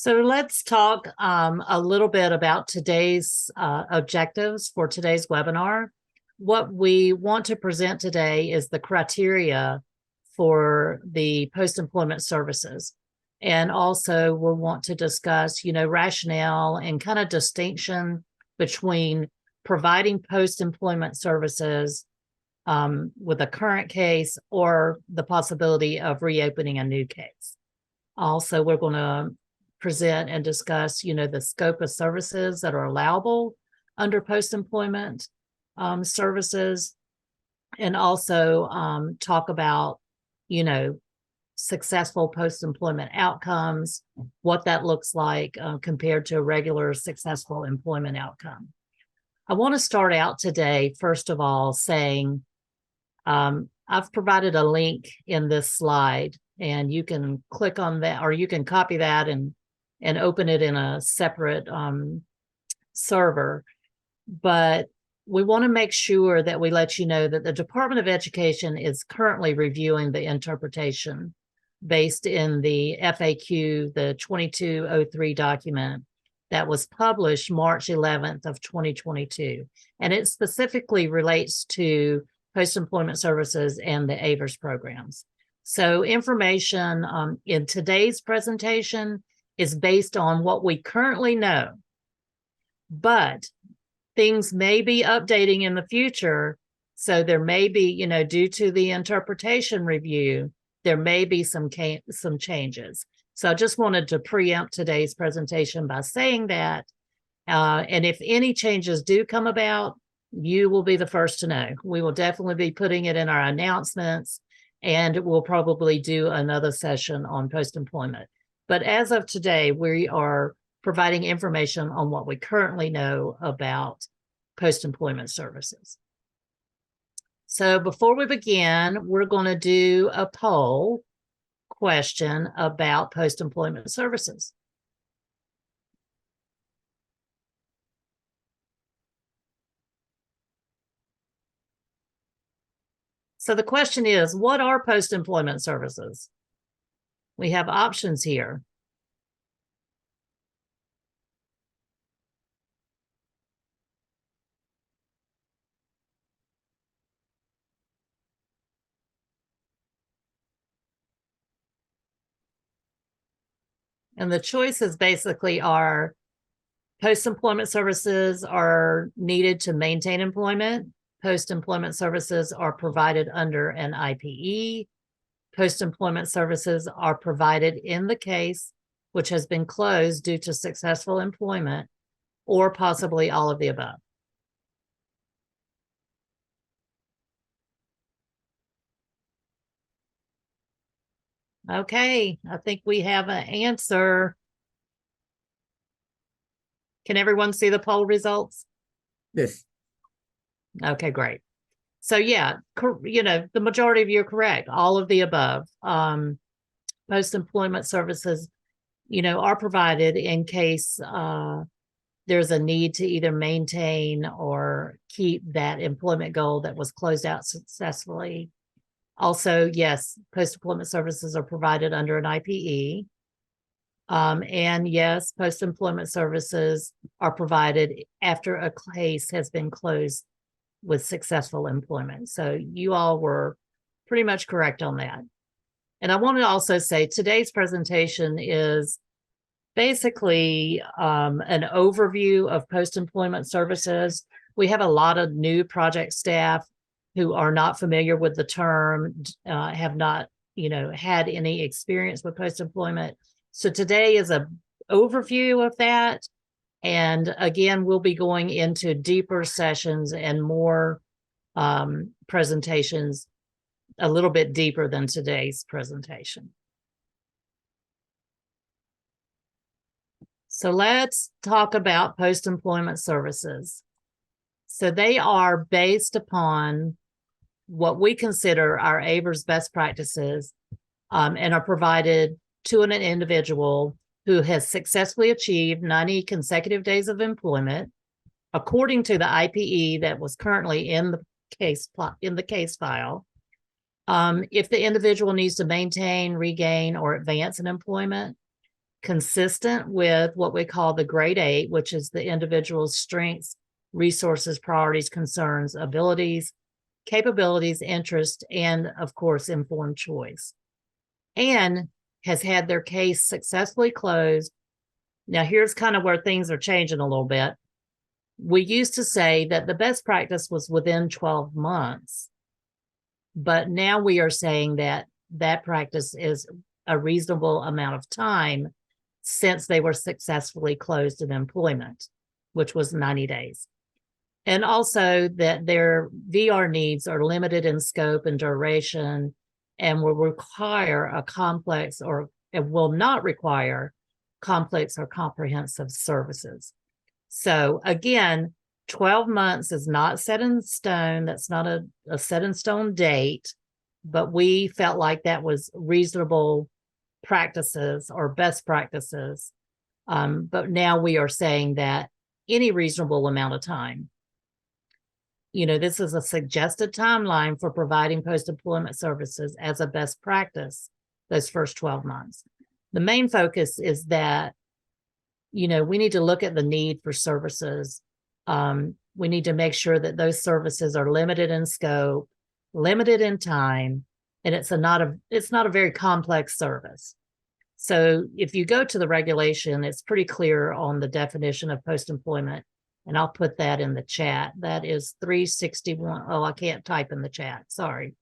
So let's talk a little bit about today's objectives for today's webinar. What we want to present today is the criteria for the post-employment services. And also we'll want to discuss, rationale and kind of distinction between providing post-employment services with a current case or the possibility of reopening a new case. Also, we're going to present and discuss, the scope of services that are allowable under post-employment services, and also talk about, successful post-employment outcomes, what that looks like compared to a regular successful employment outcome. I want to start out today, first of all, saying I've provided a link in this slide, and you can click on that, or you can copy that and open it in a separate server. But we want to make sure that we let you know that the Department of Education is currently reviewing the interpretation based in the FAQ, the 2203 document that was published March 11th of 2022. And it specifically relates to post-employment services and the AVERS programs. So information in today's presentation is based on what we currently know, but things may be updating in the future. So there may be, due to the interpretation review, there may be some changes. So I just wanted to preempt today's presentation by saying that. And if any changes do come about, you will be the first to know. We will definitely be putting it in our announcements, and we'll probably do another session on post-employment. But as of today, we are providing information on what we currently know about post-employment services. So before we begin, we're going to do a poll question about post-employment services. So the question is, what are post-employment services? We have options here. And the choices basically are: post-employment services are needed to maintain employment. Post-employment services are provided under an IPE. Post-employment services are provided in the case which has been closed due to successful employment, or possibly all of the above. Okay, I think we have an answer. Can everyone see the poll results? Yes. Okay, great. So yeah, the majority of you are correct. All of the above. Post-employment services, are provided in case there's a need to either maintain or keep that employment goal that was closed out successfully. Also, yes, post-employment services are provided under an IPE. And yes, post-employment services are provided after a case has been closed with successful employment. So you all were pretty much correct on that. And I want to also say today's presentation is basically an overview of post-employment services. We have a lot of new project staff who are not familiar with the term, have not, had any experience with post-employment. So today is an overview of that. And again, we'll be going into deeper sessions and more presentations a little bit deeper than today's presentation. So let's talk about post-employment services. So they are based upon what we consider our AVERS best practices and are provided to an individual who has successfully achieved 90 consecutive days of employment according to the IPE that was currently in the case file. If the individual needs to maintain, regain, or advance in employment, consistent with what we call the grade 8, which is the individual's strengths, resources, priorities, concerns, abilities, capabilities, interest, and of course, informed choice, and has had their case successfully closed. Now, here's kind of where things are changing a little bit. We used to say that the best practice was within 12 months, but now we are saying that that practice is a reasonable amount of time since they were successfully closed in employment, which was 90 days. And also that their VR needs are limited in scope and duration and will require a complex or it will not require complex or comprehensive services. So again, 12 months is not set in stone. That's not a set in stone date, but we felt like that was reasonable practices or best practices. But now we are saying that any reasonable amount of time. This is a suggested timeline for providing post-employment services as a best practice, those first 12 months. The main focus is that, we need to look at the need for services. We need to make sure that those services are limited in scope, limited in time, and it's not a very complex service. So if you go to the regulation, it's pretty clear on the definition of post-employment, and I'll put that in the chat. That is 361. Oh, I can't type in the chat. Sorry.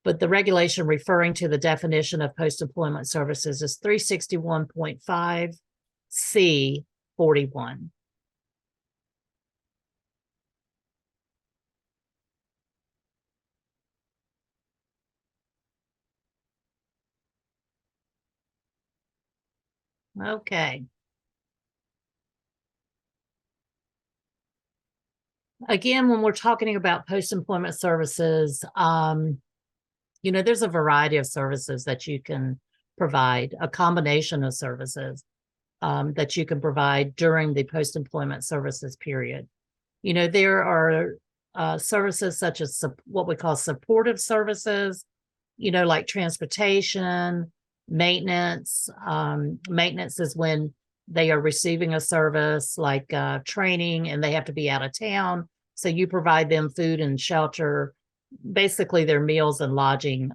But the regulation referring to the definition of post-employment services is 361.5 C41. Okay. Again, when we're talking about post-employment services, there's a variety of services that you can provide, a combination of services that you can provide during the post-employment services period. There are services such as what we call supportive services, like transportation, maintenance. Maintenance is when they are receiving a service like training and they have to be out of town. So you provide them food and shelter, basically their meals and lodging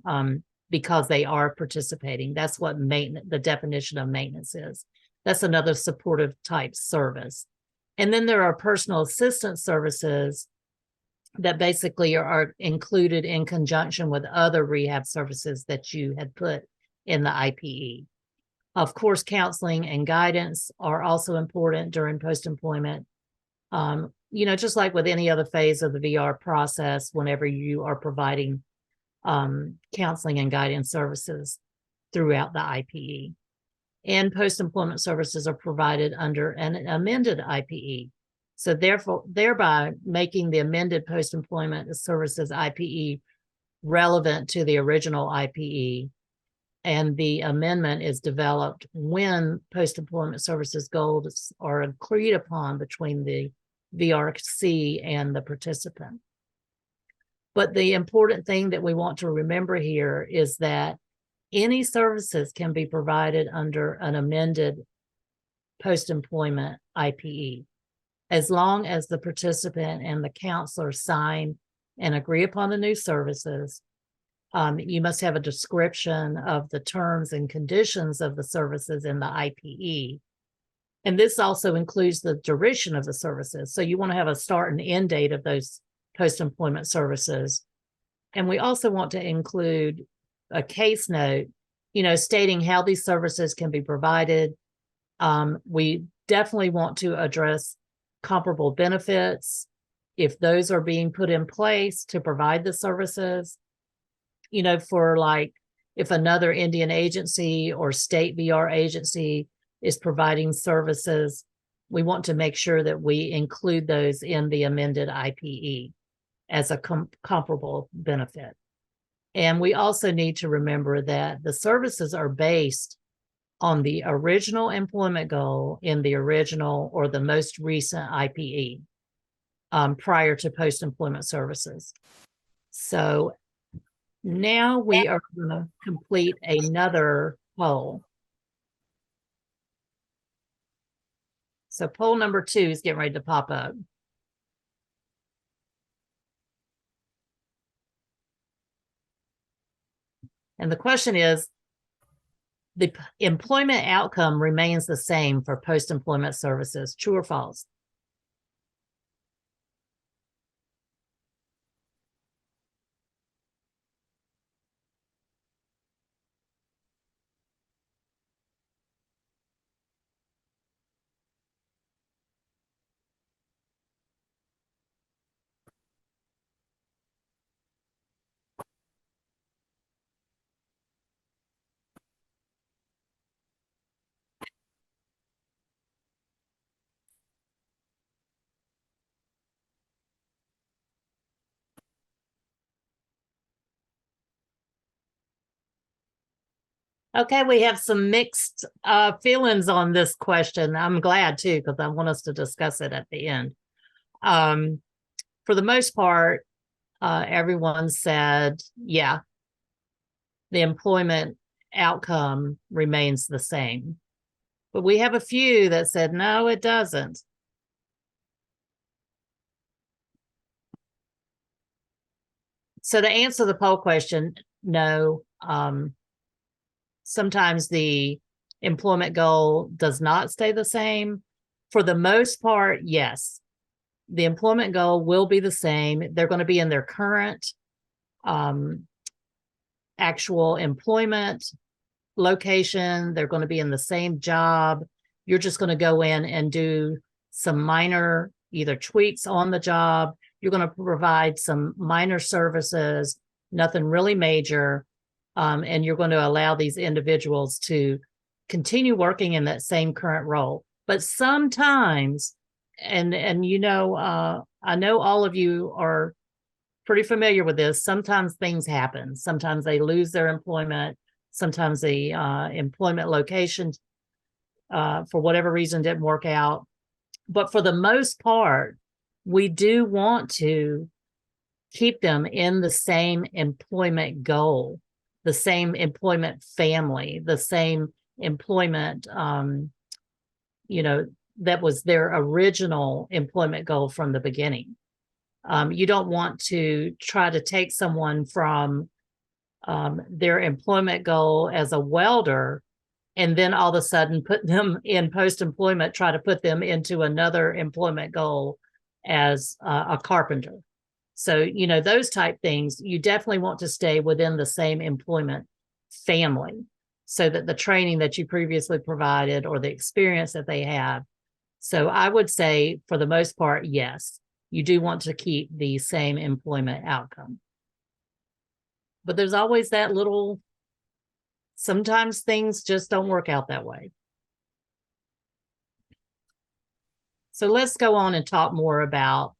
because they are participating. That's what the definition of maintenance is. That's another supportive type service. And then there are personal assistance services that basically are included in conjunction with other rehab services that you had put in the IPE. Of course, counseling and guidance are also important during post-employment. Just like with any other phase of the VR process, whenever you are providing counseling and guidance services throughout the IPE. And post-employment services are provided under an amended IPE. So therefore, thereby making the amended post-employment services IPE relevant to the original IPE. And the amendment is developed when post-employment services goals are agreed upon between the VRC and the participant. But the important thing that we want to remember here is that any services can be provided under an amended post-employment IPE, as long as the participant and the counselor sign and agree upon the new services. You must have a description of the terms and conditions of the services in the IPE. And this also includes the duration of the services. So you want to have a start and end date of those post-employment services. And we also want to include a case note, stating how these services can be provided. We definitely want to address comparable benefits, if those are being put in place to provide the services. For like if another Indian agency or state VR agency is providing services, we want to make sure that we include those in the amended IPE as a comparable benefit. And we also need to remember that the services are based on the original employment goal in the original or the most recent IPE prior to post-employment services. So now we are going to complete another poll. So poll number 2 is getting ready to pop up. And the question is, the employment outcome remains the same for post-employment services, true or false? Okay, we have some mixed feelings on this question. I'm glad too, because I want us to discuss it at the end. For the most part, everyone said, yeah, the employment outcome remains the same. But we have a few that said, no, it doesn't. So to answer the poll question, no. Sometimes the employment goal does not stay the same. For the most part, yes. The employment goal will be the same. They're going to be in their current actual employment location. They're going to be in the same job. You're just going to go in and do some minor either tweaks on the job. You're going to provide some minor services, nothing really major. And you're going to allow these individuals to continue working in that same current role. But sometimes, and you know, I know all of you are pretty familiar with this. Sometimes things happen. Sometimes they lose their employment. Sometimes the employment location, for whatever reason, didn't work out. But for the most part, we do want to keep them in the same employment goal, the same employment family, the same employment, you know, that was their original employment goal from the beginning. You don't want to try to take someone from their employment goal as a welder and then all of a sudden put them in post-employment, try to put them into another employment goal as a carpenter. So, you know, those type things, you definitely want to stay within the same employment family so that the training that you previously provided or the experience that they have. So I would say for the most part, yes, you do want to keep the same employment outcome. But there's always that little, sometimes things just don't work out that way. So let's go on and talk more about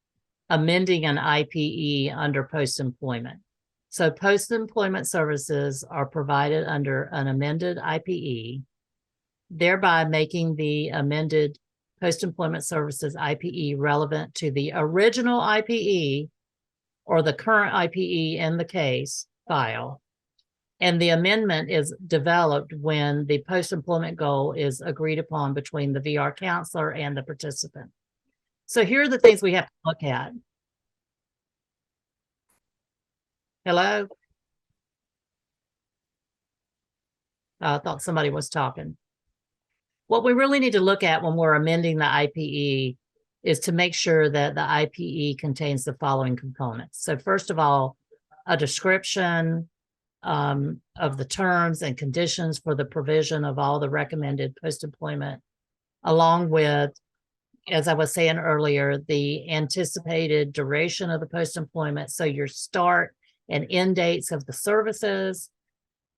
amending an IPE under post-employment. So post-employment services are provided under an amended IPE, thereby making the amended post-employment services IPE relevant to the original IPE or the current IPE in the case file. And the amendment is developed when the post-employment goal is agreed upon between the VR counselor and the participant. So here are the things we have to look at. Hello? I thought somebody was talking. What we really need to look at when we're amending the IPE is to make sure that the IPE contains the following components. So first of all, a description of the terms and conditions for the provision of all the recommended post-employment, along with, as I was saying earlier, the anticipated duration of the post-employment. So your start and end dates of the services.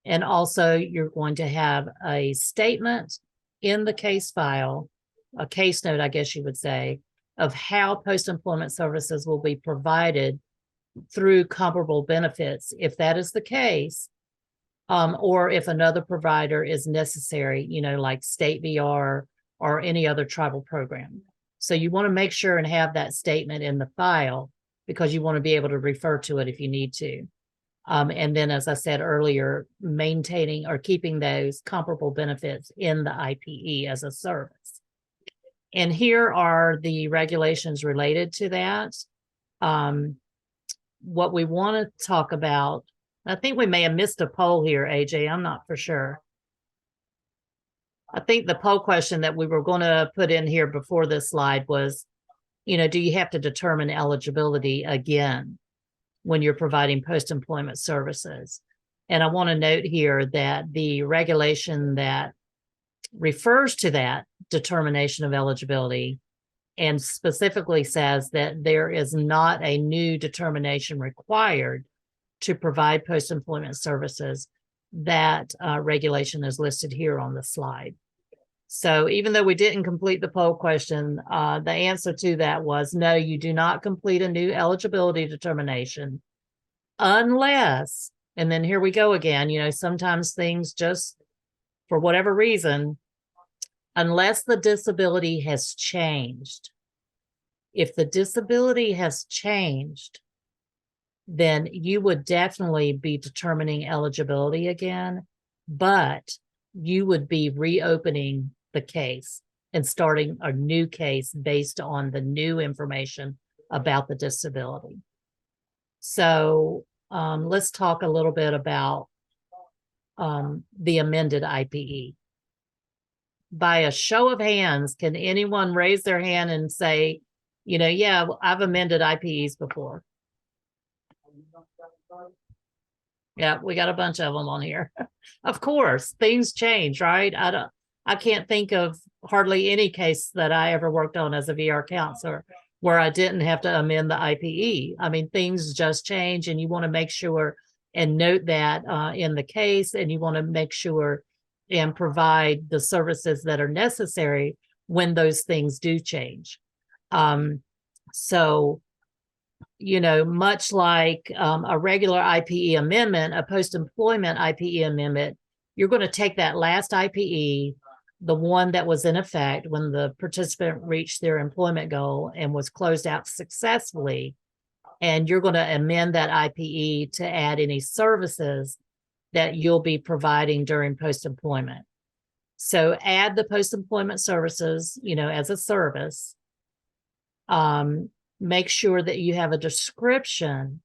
And also you're going to have a statement in the case file, a case note, I guess you would say, of how post-employment services will be provided through comparable benefits, if that is the case, or if another provider is necessary, you know, like State VR or any other tribal program. So you want to make sure and have that statement in the file because you want to be able to refer to it if you need to. And then, as I said earlier, maintaining or keeping those comparable benefits in the IPE as a service. And here are the regulations related to that. What we want to talk about, I think we may have missed a poll here, AJ. I'm not for sure. I think the poll question that we were going to put in here before this slide was, do you have to determine eligibility again when you're providing post-employment services? And I want to note here that the regulation that refers to that determination of eligibility and specifically says that there is not a new determination required to provide post-employment services. That regulation is listed here on the slide. So even though we didn't complete the poll question, the answer to that was no, you do not complete a new eligibility determination unless, and then here we go again, sometimes things just, for whatever reason, unless the disability has changed. If the disability has changed, then you would definitely be determining eligibility again, but you would be reopening the case and starting a new case based on the new information about the disability. So let's talk a little bit about the amended IPE. By a show of hands, can anyone raise their hand and say, yeah, I've amended IPEs before? Yeah, we got a bunch of them on here. Of course, things change, right? I can't think of hardly any case that I ever worked on as a VR counselor where I didn't have to amend the IPE. I mean, things just change, and you want to make sure and note that in the case, and you want to make sure and provide the services that are necessary when those things do change. So, much like a regular IPE amendment, a post-employment IPE amendment, you're going to take that last IPE, the one that was in effect when the participant reached their employment goal and was closed out successfully, and you're going to amend that IPE to add any services that you'll be providing during post-employment. So add the post-employment services, as a service. Make sure that you have a description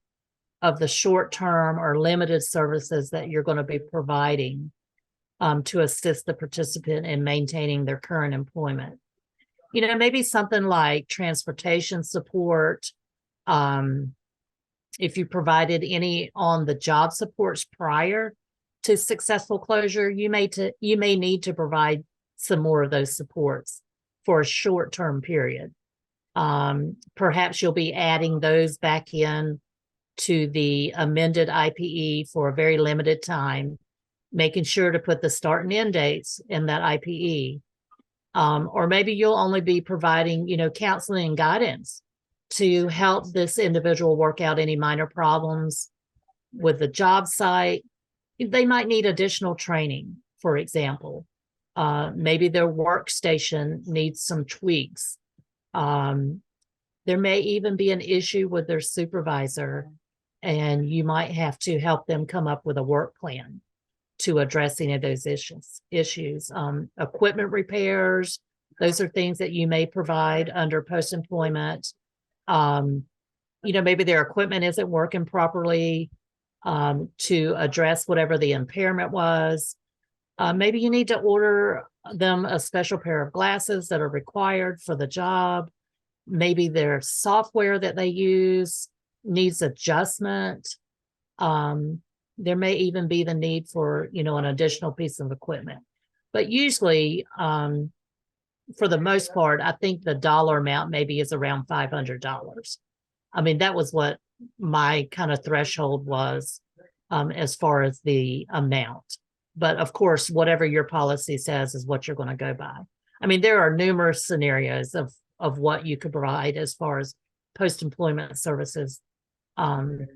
of the short-term or limited services that you're going to be providing to assist the participant in maintaining their current employment. Maybe something like transportation support. If you provided any on the job supports prior to successful closure, you may need to provide some more of those supports for a short-term period. Perhaps you'll be adding those back in to the amended IPE for a very limited time, making sure to put the start and end dates in that IPE. Or maybe you'll only be providing, counseling and guidance to help this individual work out any minor problems with the job site. They might need additional training, for example. Maybe their workstation needs some tweaks. There may even be an issue with their supervisor, and you might have to help them come up with a work plan to address any of those issues. Equipment repairs, those are things that you may provide under post-employment. Maybe their equipment isn't working properly to address whatever the impairment was. Maybe you need to order them a special pair of glasses that are required for the job. Maybe their software that they use needs adjustment. There may even be the need for, an additional piece of equipment. But usually, for the most part, I think the dollar amount maybe is around $500. I mean, that was what my kind of threshold was as far as the amount. But of course, whatever your policy says is what you're going to go by. I mean, there are numerous scenarios of what you could provide as far as post-employment services, the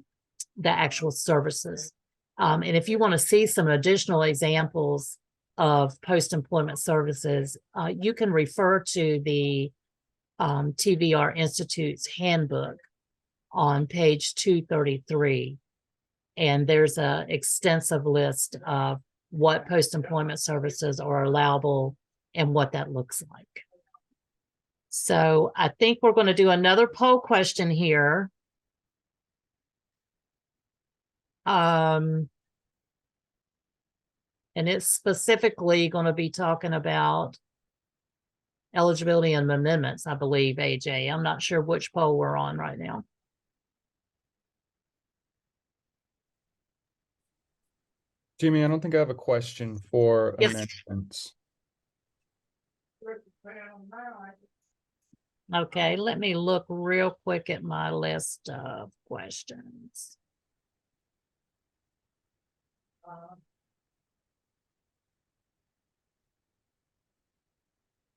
actual services. And if you want to see some additional examples of post-employment services, you can refer to the TVR Institute's handbook on page 233. And there's an extensive list of what post-employment services are allowable and what that looks like. So I think we're going to do another poll question here. And it's specifically going to be talking about eligibility and amendments, I believe, AJ. I'm not sure which poll we're on right now. Jimmy, I don't think I have a question for Yes. amendments. Okay, let me look real quick at my list of questions.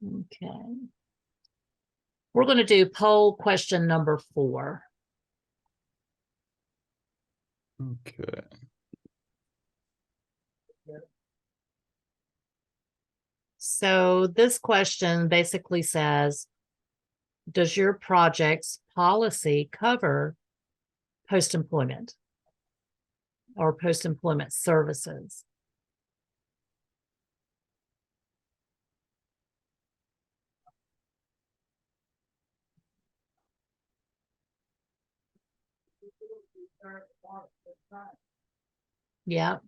Okay. We're going to do poll question number 4. Okay. So this question basically says, does your project's policy cover post-employment or post-employment services? Yeah.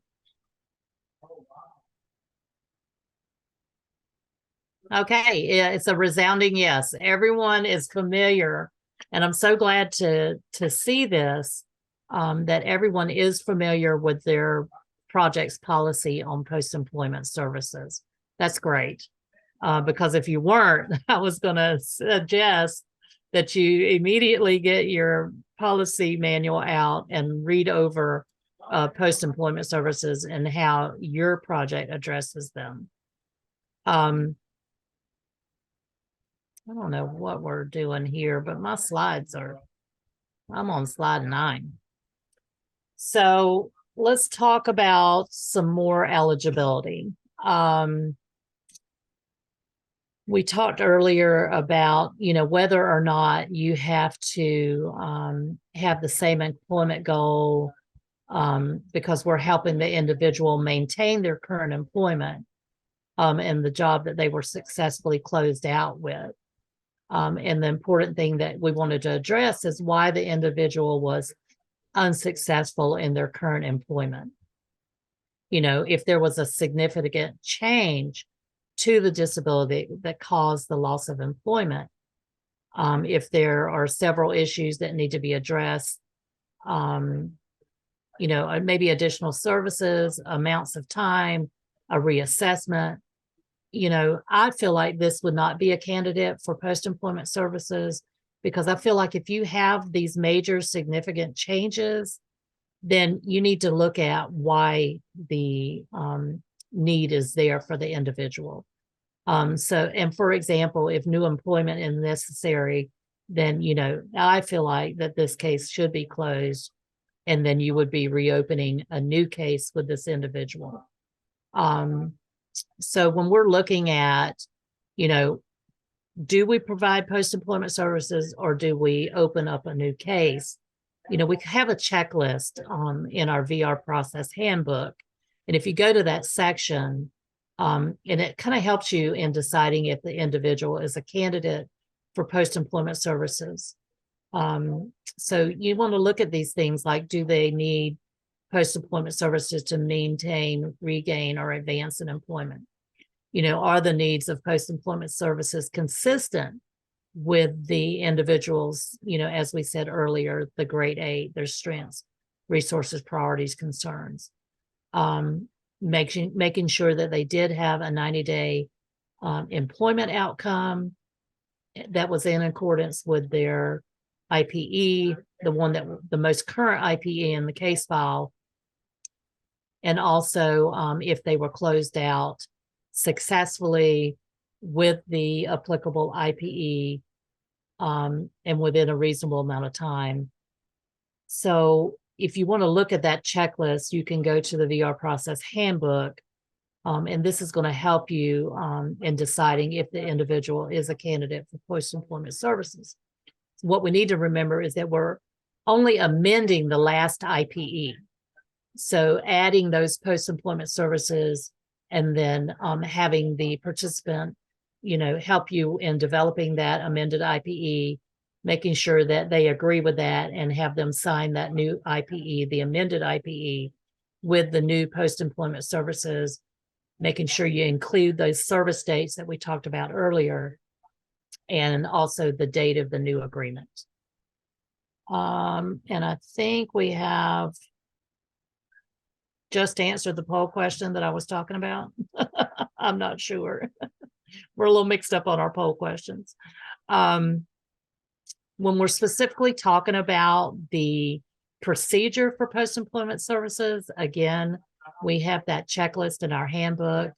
Okay, yeah, it's a resounding yes. Everyone is familiar, and I'm so glad to see this, that everyone is familiar with their project's policy on post-employment services. That's great. Because if you weren't, I was going to suggest that you immediately get your policy manual out and read over post-employment services and how your project addresses them. I don't know what we're doing here, but my slides I'm on slide 9. So let's talk about some more eligibility. We talked earlier about, whether or not you have to have the same employment goal because we're helping the individual maintain their current employment and the job that they were successfully closed out with. And the important thing that we wanted to address is why the individual was unsuccessful in their current employment. If there was a significant change to the disability that caused the loss of employment, if there are several issues that need to be addressed, maybe additional services, amounts of time, a reassessment. I feel like this would not be a candidate for post-employment services because I feel like if you have these major significant changes, then you need to look at why the need is there for the individual. And for example, if new employment is necessary, then, I feel like that this case should be closed and then you would be reopening a new case with this individual. So when we're looking at, do we provide post-employment services or do we open up a new case? We have a checklist in our VR process handbook. And if you go to that section, and it kind of helps you in deciding if the individual is a candidate for post-employment services. So you want to look at these things like, do they need post-employment services to maintain, regain, or advance in employment? Are the needs of post-employment services consistent with the individuals, as we said earlier, the grade 8, their strengths, resources, priorities, concerns, making sure that they did have a 90-day employment outcome that was in accordance with their IPE, the most current IPE in the case file, and also if they were closed out successfully with the applicable IPE and within a reasonable amount of time. So if you want to look at that checklist, you can go to the VR process handbook, and this is going to help you in deciding if the individual is a candidate for post-employment services. What we need to remember is that we're only amending the last IPE. So adding those post-employment services and then having the participant help you in developing that amended IPE, making sure that they agree with that and have them sign that new IPE, the amended IPE with the new post-employment services, making sure you include those service dates that we talked about earlier, and also the date of the new agreement. And I think we have just answered the poll question that I was talking about. I'm not sure. We're a little mixed up on our poll questions. When we're specifically talking about the procedure for post-employment services, again, we have that checklist in our handbook.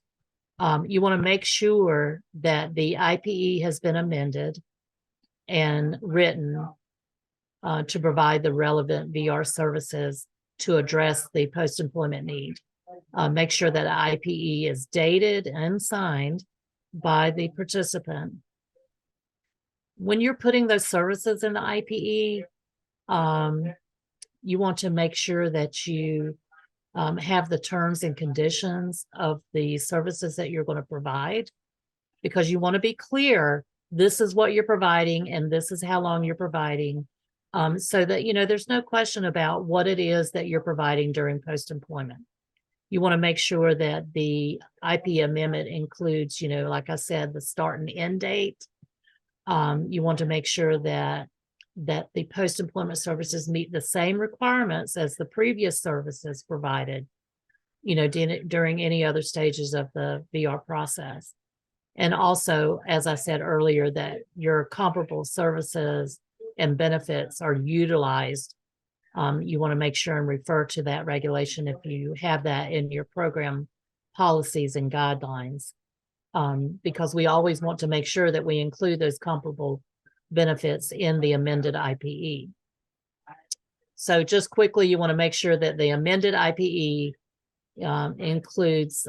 You want to make sure that the IPE has been amended and written to provide the relevant VR services to address the post-employment need. Make sure that IPE is dated and signed by the participant. When you're putting those services in the IPE, you want to make sure that you have the terms and conditions of the services that you're going to provide, because you want to be clear, this is what you're providing and this is how long you're providing, so that, there's no question about what it is that you're providing during post-employment. You want to make sure that the IP amendment includes, like I said, the start and end date. You want to make sure that the post-employment services meet the same requirements as the previous services provided, during any other stages of the VR process. And also, as I said earlier, that your comparable services and benefits are utilized. You want to make sure and refer to that regulation if you have that in your program policies and guidelines, because we always want to make sure that we include those comparable benefits in the amended IPE. So just quickly, you want to make sure that the amended IPE includes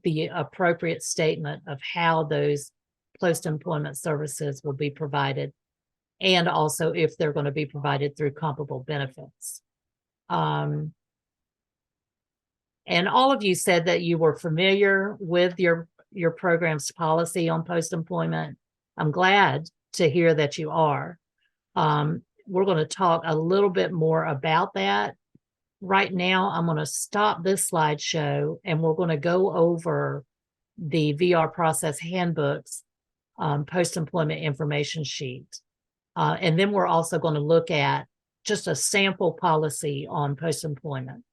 the appropriate statement of how those post-employment services will be provided, and also if they're going to be provided through comparable benefits. And all of you said that you were familiar with your program's policy on post-employment. I'm glad to hear that you are. We're going to talk a little bit more about that. Right now, I'm going to stop this slideshow and we're going to go over the VR process handbooks, post-employment information sheet. And then we're also going to look at just a sample policy on post-employment.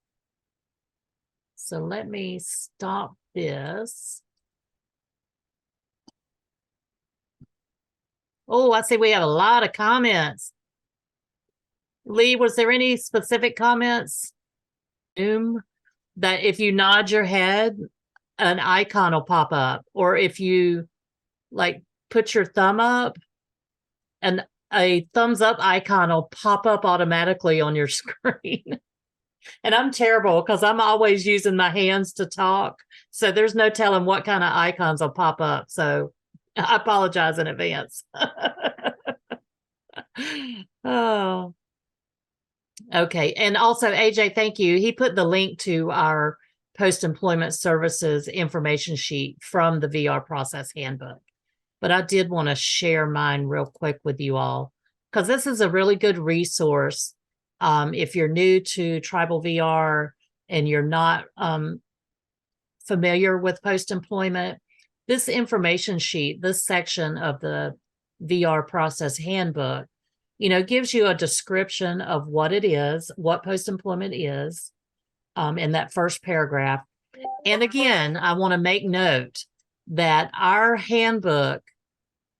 So let me stop this. Oh, I see we have a lot of comments. Lee, was there any specific comments? That if you nod your head, an icon will pop up, or if you put your thumb up, and a thumbs up icon will pop up automatically on your screen. And I'm terrible because I'm always using my hands to talk. So there's no telling what kind of icons will pop up. So I apologize in advance. Oh, okay. And also, AJ, thank you. He put the link to our post-employment services information sheet from the VR process handbook. But I did want to share mine real quick with you all, because this is a really good resource. If you're new to Tribal VR and you're not familiar with post-employment, this information sheet, this section of the VR process handbook, gives you a description of what it is, what post-employment is, in that first paragraph. And again, I want to make note that our handbook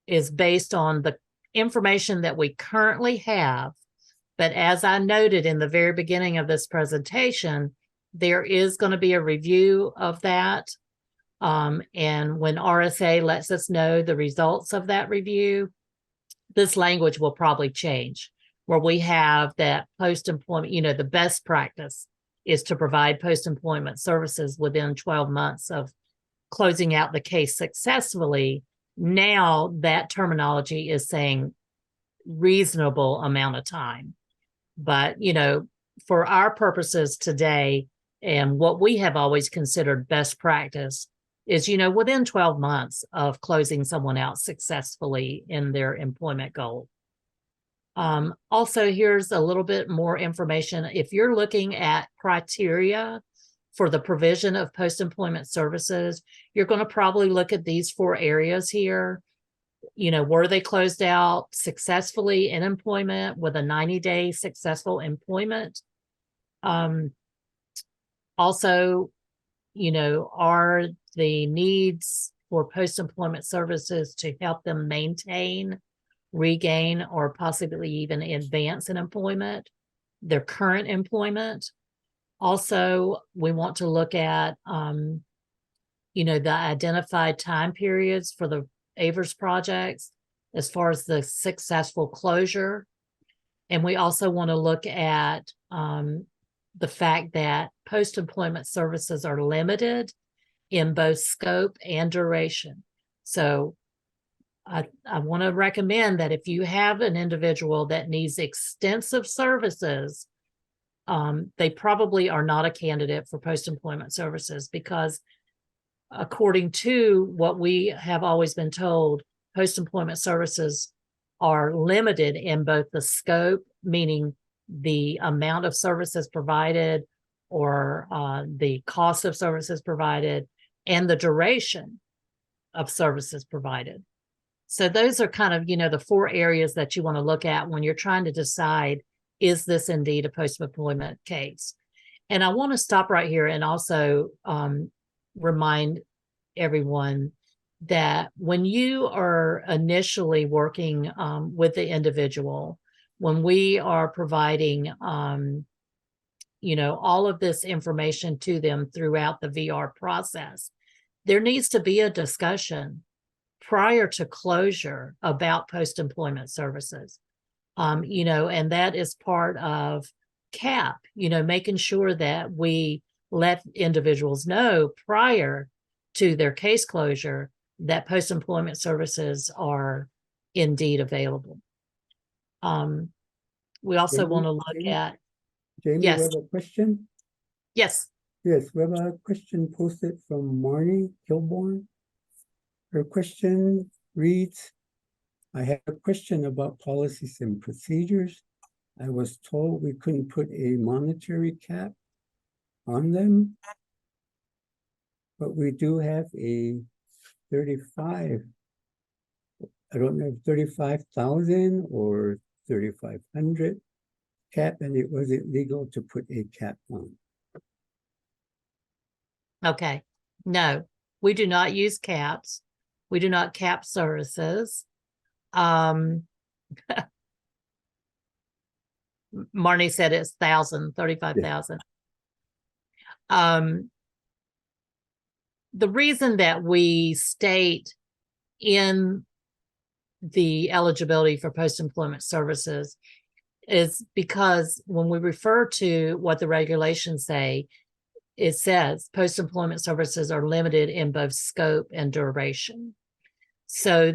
is based on the information that we currently have. But as I noted in the very beginning of this presentation, there is going to be a review of that. And when RSA lets us know the results of that review, this language will probably change, where we have that post-employment, the best practice is to provide post-employment services within 12 months of closing out the case successfully. Now that terminology is saying reasonable amount of time. But, for our purposes today, and what we have always considered best practice is, within 12 months of closing someone out successfully in their employment goal. Also, here's a little bit more information. If you're looking at criteria for the provision of post-employment services, you're going to probably look at these 4 areas here. Were they closed out successfully in employment with a 90-day successful employment? Also, are the needs for post-employment services to help them maintain, regain, or possibly even advance in employment, their current employment? Also, we want to look at, the identified time periods for the AVERS projects as far as the successful closure. And we also want to look at the fact that post-employment services are limited in both scope and duration. So I want to recommend that if you have an individual that needs extensive services, they probably are not a candidate for post-employment services, because according to what we have always been told, post-employment services are limited in both the scope, meaning the amount of services provided or the cost of services provided, and the duration of services provided. So those are kind of, the 4 areas that you want to look at when you're trying to decide, is this indeed a post-employment case? And I want to stop right here and also remind everyone that when you are initially working with the individual, when we are providing, all of this information to them throughout the VR process, there needs to be a discussion prior to closure about post-employment services. And that is part of CAP, making sure that we let individuals know prior to their case closure that post-employment services are indeed available. We also want to look at. Jamie, Yes. we have a question. Yes. Yes, we have a question posted from Marnie Kilborn. Her question reads, I have a question about policies and procedures. I was told we couldn't put a monetary cap on them, but we do have a 35, I don't know, 35,000 or 3,500 cap, and it wasn't legal to put a cap on. Okay. No, we do not use caps. We do not cap services. Marnie said it's 35,000. The reason that we state in the eligibility for post-employment services is because when we refer to what the regulations say, it says post-employment services are limited in both scope and duration. So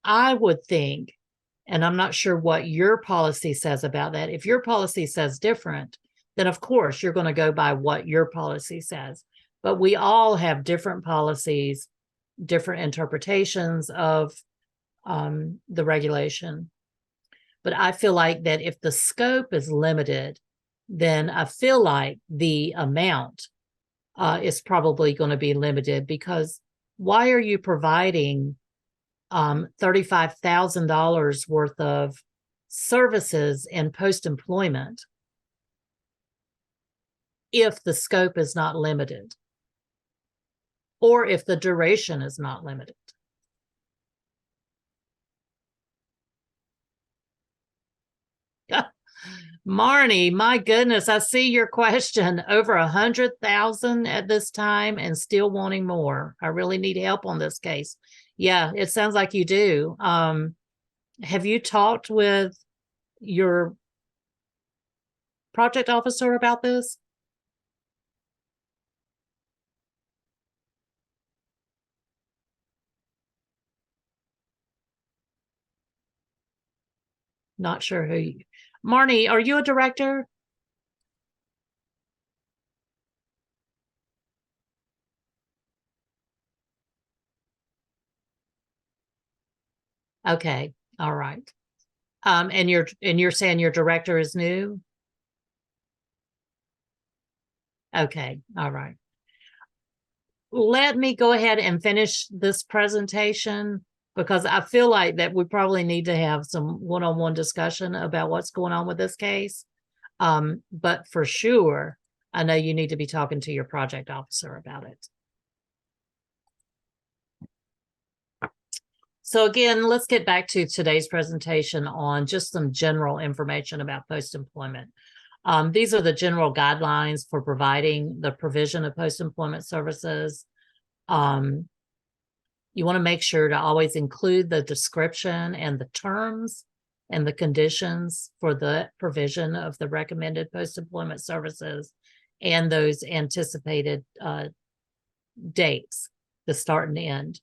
I would think, and I'm not sure what your policy says about that. If your policy says different, then of course you're going to go by what your policy says. But we all have different policies, different interpretations of the regulation. But I feel like that if the scope is limited, then I feel like the amount is probably going to be limited, because why are you providing $35,000 worth of services in post-employment if the scope is not limited, or if the duration is not limited? Marnie, my goodness, I see your question. Over 100,000 at this time and still wanting more. I really need help on this case. Yeah, it sounds like you do. Have you talked with your project officer about this? Not sure who you... Marnie, are you a director? Okay, all right. And you're saying your director is new? Okay, all right. Let me go ahead and finish this presentation because I feel like that we probably need to have some one-on-one discussion about what's going on with this case. But for sure, I know you need to be talking to your project officer about it. So again, let's get back to today's presentation on just some general information about post-employment. These are the general guidelines for providing the provision of post-employment services. You want to make sure to always include the description and the terms and the conditions for the provision of the recommended post-employment services and those anticipated dates, the start and end.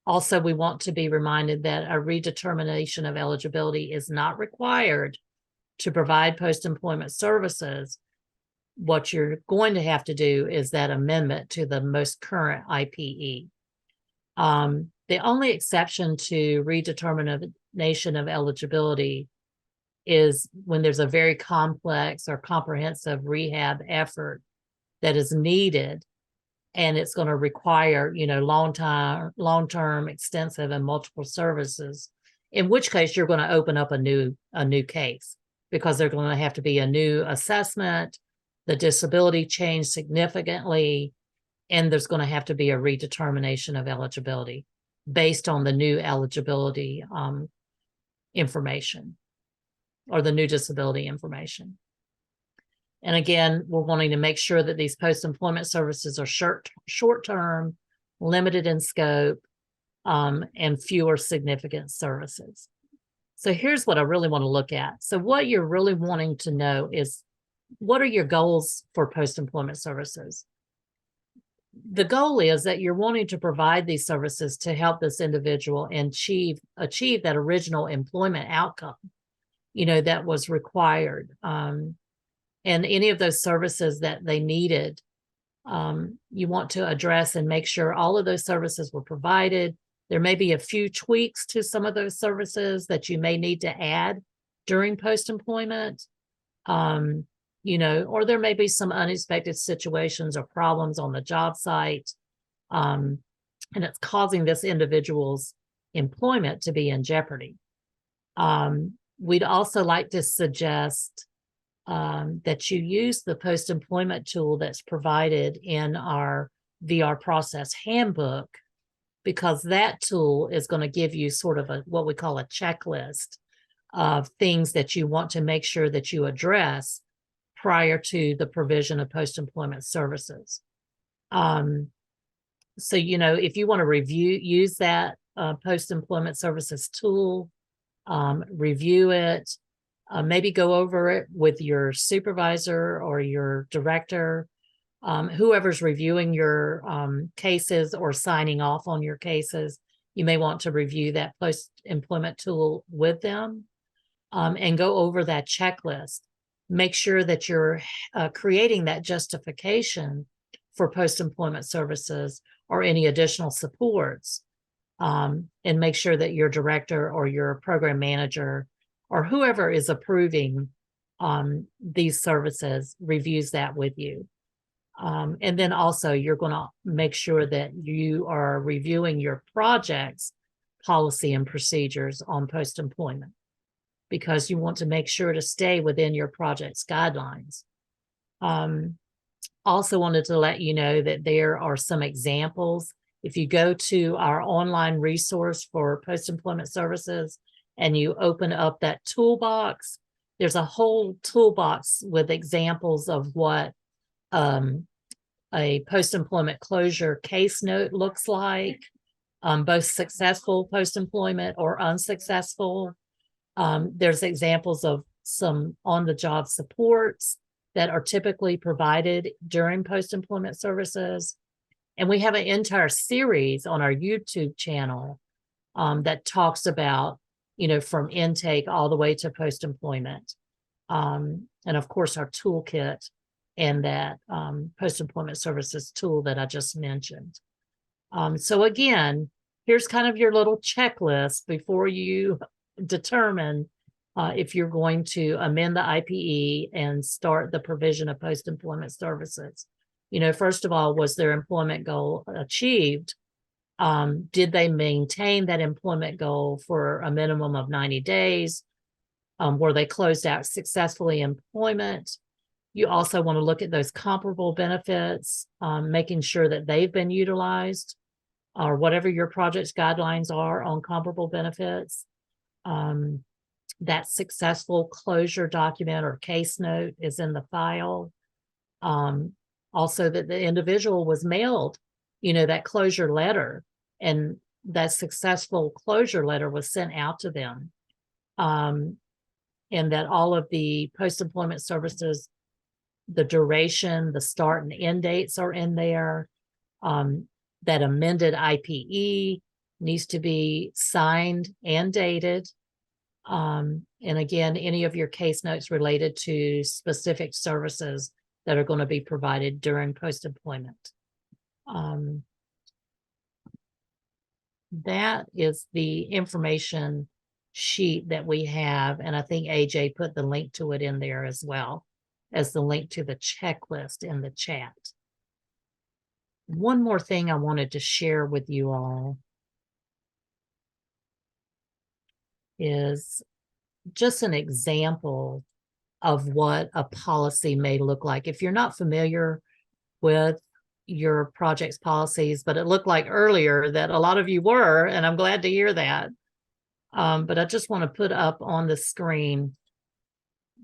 Also, we want to be reminded that a redetermination of eligibility is not required to provide post-employment services. What you're going to have to do is that amendment to the most current IPE. The only exception to redetermination of eligibility is when there's a very complex or comprehensive rehab effort that is needed, and it's going to require, long-term, extensive, and multiple services. In which case, you're going to open up a new case because there's going to have to be a new assessment. The disability changed significantly, and there's going to have to be a redetermination of eligibility based on the new eligibility information or the new disability information. And again, we're wanting to make sure that these post-employment services are short-term, limited in scope, and fewer significant services. So here's what I really want to look at. So what you're really wanting to know is, what are your goals for post-employment services? The goal is that you're wanting to provide these services to help this individual and achieve that original employment outcome, that was required. And any of those services that they needed, you want to address and make sure all of those services were provided. There may be a few tweaks to some of those services that you may need to add during post-employment. Or there may be some unexpected situations or problems on the job site, and it's causing this individual's employment to be in jeopardy. We'd also like to suggest that you use the post-employment tool that's provided in our VR process handbook, because that tool is going to give you sort of what we call a checklist of things that you want to make sure that you address prior to the provision of post-employment services. So, if you want to use that post-employment services tool, review it, maybe go over it with your supervisor or your director, whoever's reviewing your cases or signing off on your cases. You may want to review that post-employment tool with them, and go over that checklist. Make sure that you're creating that justification for post-employment services or any additional supports, and make sure that your director or your program manager or whoever is approving these services reviews that with you. And then also you're going to make sure that you are reviewing your project's policy and procedures on post-employment, because you want to make sure to stay within your project's guidelines. Also wanted to let you know that there are some examples. If you go to our online resource for post-employment services and you open up that toolbox, there's a whole toolbox with examples of what a post-employment closure case note looks like, both successful post-employment or unsuccessful. There's examples of some on-the-job supports that are typically provided during post-employment services. And we have an entire series on our YouTube channel that talks about, from intake all the way to post-employment. And of course, our toolkit and that post-employment services tool that I just mentioned. So again, here's kind of your little checklist before you determine if you're going to amend the IPE and start the provision of post-employment services. You know, first of all, was their employment goal achieved? Did they maintain that employment goal for a minimum of 90 days? Were they closed out successfully in employment? You also want to look at those comparable benefits, making sure that they've been utilized, or whatever your project's guidelines are on comparable benefits. That successful closure document or case note is in the file. Also that the individual was mailed, you know, that closure letter, and that successful closure letter was sent out to them. And that all of the post-employment services, the duration, the start and end dates are in there. That amended IPE needs to be signed and dated. And again, any of your case notes related to specific services that are going to be provided during post-employment. That is the information sheet that we have, and I think AJ put the link to it in there as well as the link to the checklist in the chat. One more thing I wanted to share with you all is just an example of what a policy may look like. If you're not familiar with your project's policies, but it looked like earlier that a lot of you were, and I'm glad to hear that. But I just want to put up on the screen.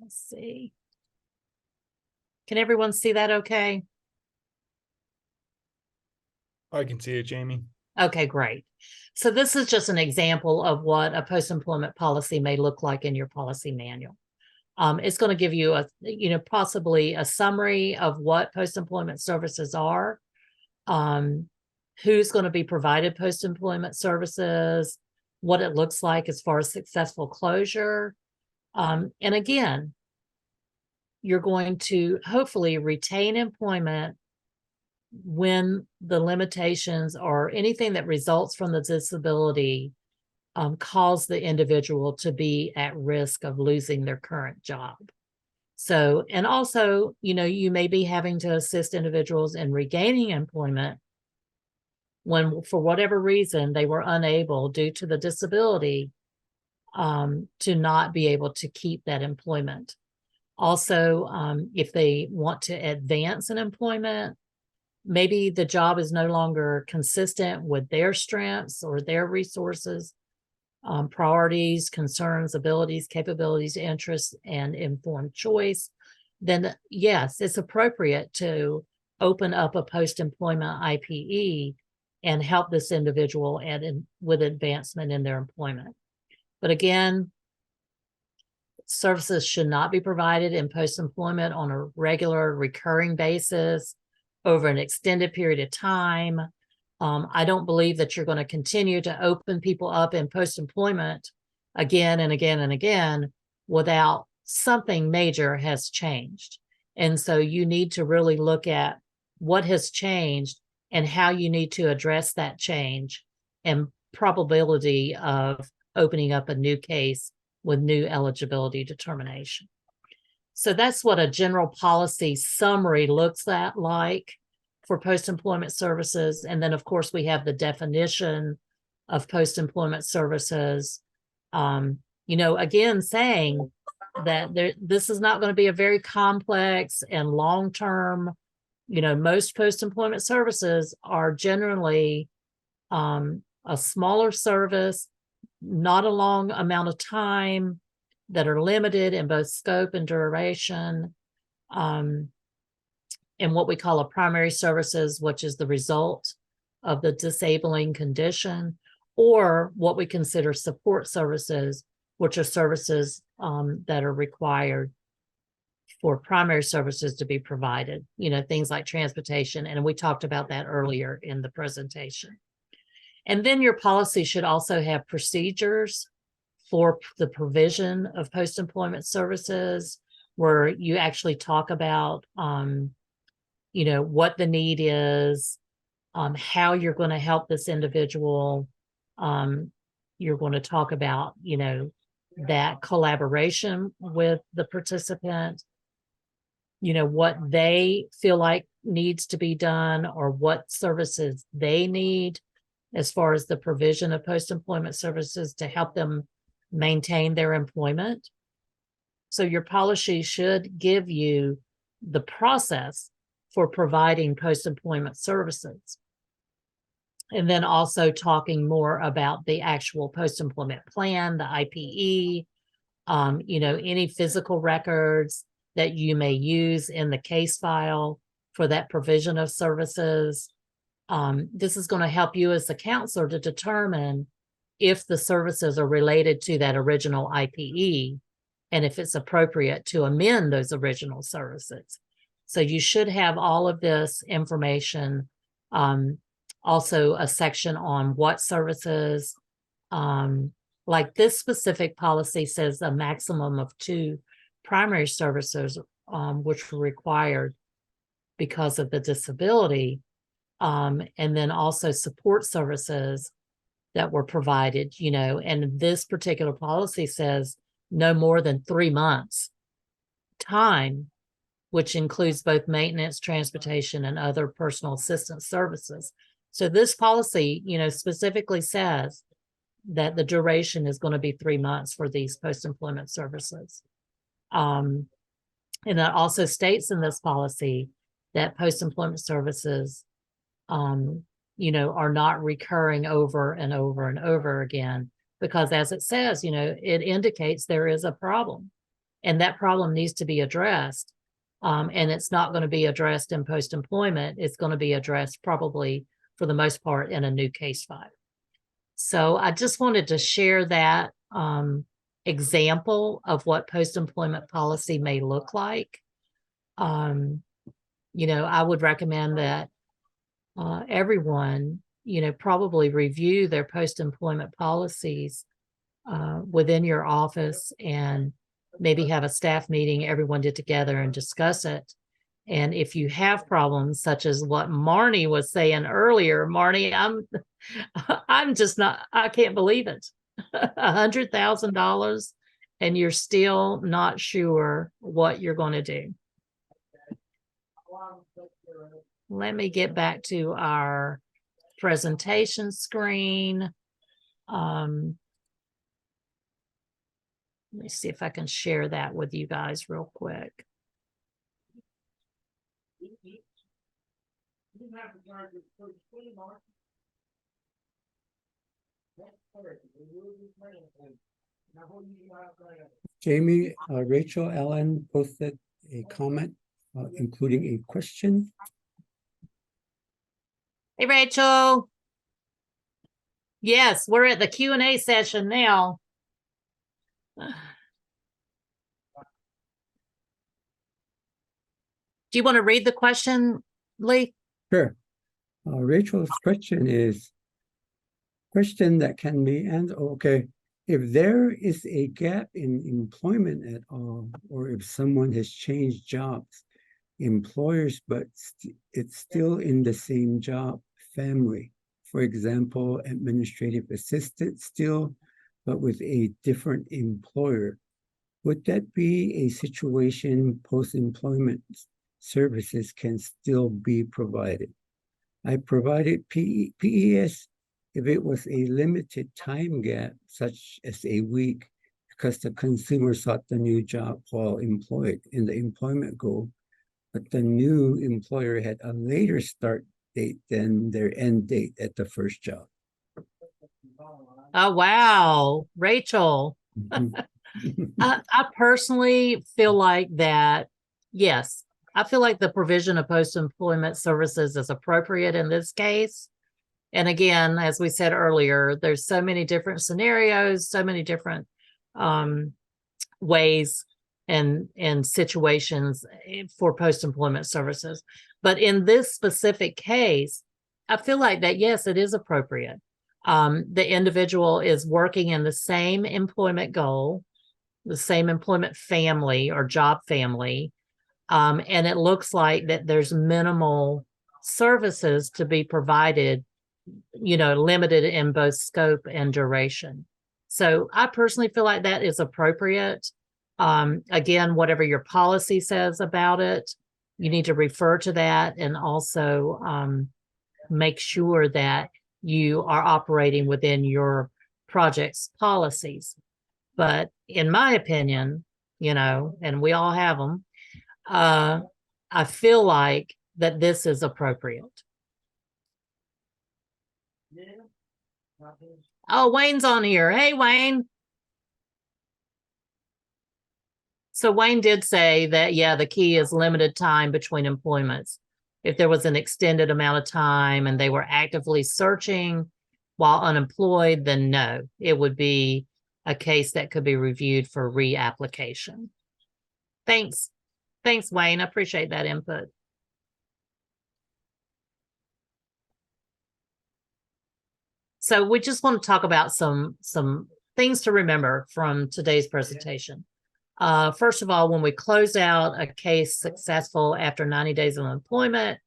Let's see. Can everyone see that okay? I can see it, Jamie. Okay, great. So this is just an example of what a post-employment policy may look like in your policy manual. It's going to give you a, you know, possibly a summary of what post-employment services are, who's going to be provided post-employment services, what it looks like as far as successful closure. And again, you're going to hopefully retain employment when the limitations or anything that results from the disability cause the individual to be at risk of losing their current job. So, and also, you know, you may be having to assist individuals in regaining employment when, for whatever reason, they were unable due to the disability to not be able to keep that employment. Also, if they want to advance in employment, maybe the job is no longer consistent with their strengths or their resources, priorities, concerns, abilities, capabilities, interests, and informed choice, then yes, it's appropriate to open up a post-employment IPE and help this individual with advancement in their employment. But again, services should not be provided in post-employment on a regular, recurring basis over an extended period of time. I don't believe that you're going to continue to open people up in post-employment again and again and again without something major has changed. And so you need to really look at what has changed and how you need to address that change and probability of opening up a new case with new eligibility determination. So that's what a general policy summary looks like for post-employment services. And then, of course, we have the definition of post-employment services. You know, again, saying that this is not going to be a very complex and long-term, you know, most post-employment services are generally a smaller service, not a long amount of time, that are limited in both scope and duration, and what we call a primary services, which is the result of the disabling condition, or what we consider support services, which are services that are required for primary services to be provided, you know, things like transportation. And we talked about that earlier in the presentation. And then your policy should also have procedures for the provision of post-employment services, where you actually talk about, you know, what the need is, how you're going to help this individual, You're going to talk about, that collaboration with the participant, what they feel like needs to be done or what services they need as far as the provision of post-employment services to help them maintain their employment. So your policy should give you the process for providing post-employment services. And then also talking more about the actual post-employment plan, the IPE, any physical records that you may use in the case file for that provision of services. This is going to help you as the counselor to determine if the services are related to that original IPE and if it's appropriate to amend those original services. So you should have all of this information. Also a section on what services, like this specific policy says a maximum of 2 primary services, which were required because of the disability. And then also support services that were provided, and this particular policy says no more than 3 months time, which includes both maintenance, transportation, and other personal assistance services. So this policy, specifically says that the duration is going to be 3 months for these post-employment services. And that also states in this policy that post-employment services, are not recurring over and over and over again, because as it says, it indicates there is a problem and that problem needs to be addressed. And it's not going to be addressed in post-employment. It's going to be addressed probably for the most part in a new case file. So I just wanted to share that example of what post-employment policy may look like. I would recommend that everyone, probably review their post-employment policies within your office and maybe have a staff meeting, everyone get together and discuss it. And if you have problems such as what Marnie was saying earlier, Marnie, I'm just not, I can't believe it. $100,000 and you're still not sure what you're going to do. Let me get back to our presentation screen. Let me see if I can share that with you guys real quick. Jamie, Rachel Allen posted a comment, including a question. Hey, Rachel. Yes, we're at the Q&A session now. Do you want to read the question, Lee? Sure. Rachel's question that can be answered. Okay. If there is a gap in employment at all, or if someone has changed jobs, employers, but it's still in the same job, family, for example, administrative assistant still, but with a different employer, would that be a situation post-employment services can still be provided? I provided PES if it was a limited time gap, such as a week, because the consumer sought the new job while employed in the employment goal, but the new employer had a later start date than their end date at the first job. Oh, wow. Rachel. I personally feel like that, yes, I feel like the provision of post-employment services is appropriate in this case. And again, as we said earlier, there's so many different scenarios, so many different ways and situations for post-employment services. But in this specific case, I feel like that, yes, it is appropriate. The individual is working in the same employment goal, the same employment family or job family. And it looks like that there's minimal services to be provided, limited in both scope and duration. So I personally feel like that is appropriate. Again, whatever your policy says about it, you need to refer to that, and also make sure that you are operating within your project's policies. But in my opinion, and we all have them, I feel like that this is appropriate. Oh, Wayne's on here. Hey, Wayne. So Wayne did say that, yeah, the key is limited time between employments. If there was an extended amount of time and they were actively searching while unemployed, then no, it would be a case that could be reviewed for reapplication. Thanks. Thanks, Wayne. I appreciate that input. So we just want to talk about some things to remember from today's presentation. First of all, when we close out a case successful after 90 days of employment,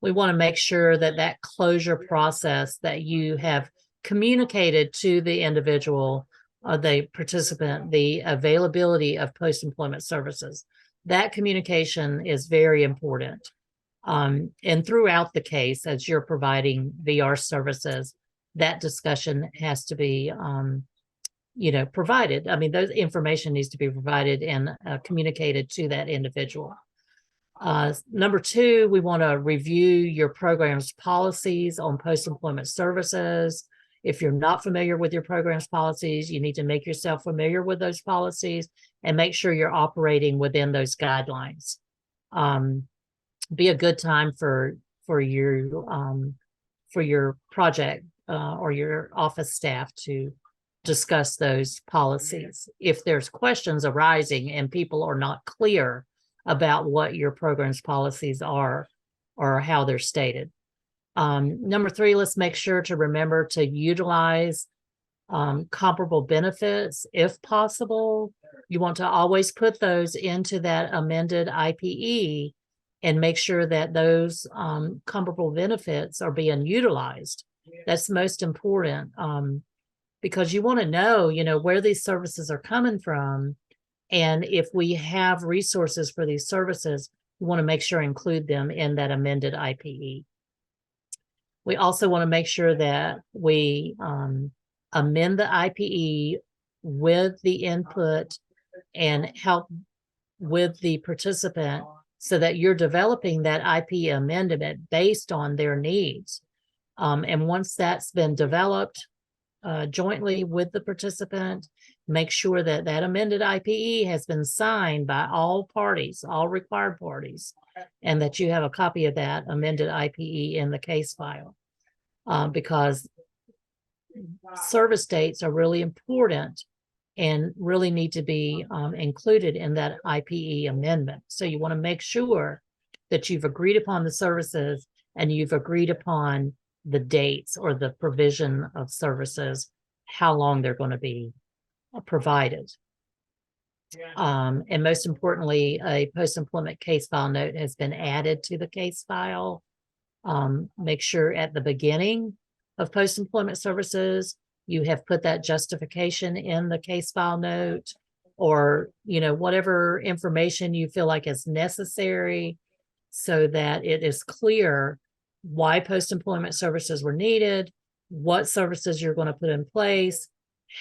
we want to make sure that that closure process that you have communicated to the individual, the participant, the availability of post-employment services, that communication is very important. And throughout the case, as you're providing VR services, that discussion has to be provided. I mean, those information needs to be provided and communicated to that individual. Number two, we want to review your program's policies on post-employment services. If you're not familiar with your program's policies, you need to make yourself familiar with those policies and make sure you're operating within those guidelines. Be a good time for your project or your office staff to discuss those policies. If there's questions arising and people are not clear about what your program's policies are or how they're stated. Number three, let's make sure to remember to utilize comparable benefits if possible. You want to always put those into that amended IPE and make sure that those comparable benefits are being utilized. That's most important. Because you want to know, where these services are coming from. And if we have resources for these services, we want to make sure include them in that amended IPE. We also want to make sure that we amend the IPE with the input and help with the participant so that you're developing that IPE amendment based on their needs. And once that's been developed, jointly with the participant, make sure that that amended IPE has been signed by all parties, all required parties, and that you have a copy of that amended IPE in the case file. Because service dates are really important and really need to be included in that IPE amendment. So you want to make sure that you've agreed upon the services and you've agreed upon the dates or the provision of services, how long they're going to be provided. And most importantly, a post-employment case file note has been added to the case file. Make sure at the beginning of post-employment services, you have put that justification in the case file note, or, whatever information you feel like is necessary so that it is clear why post-employment services were needed, what services you're going to put in place,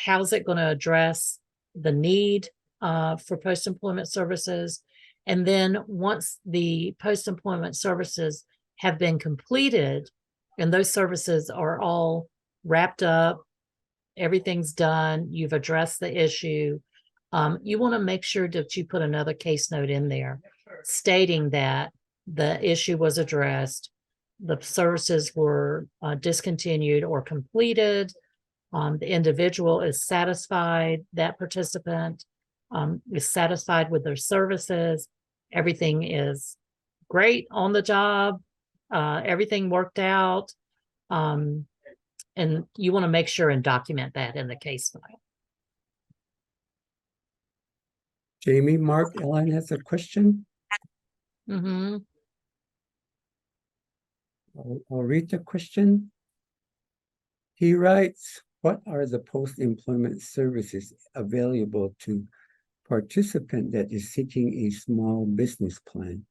how's it going to address the need for post-employment services. And then once the post-employment services have been completed and those services are all wrapped up, everything's done, you've addressed the issue, you want to make sure that you put another case note in there stating that the issue was addressed, the services were discontinued or completed, the individual is satisfied, that participant is satisfied with their services, everything is great on the job, everything worked out, and you want to make sure and document that in the case file. Jamie, Mark, Ellen has a question. Mm-hmm. I'll read the question. He writes, what are the post-employment services available to participant that is seeking a small business plan,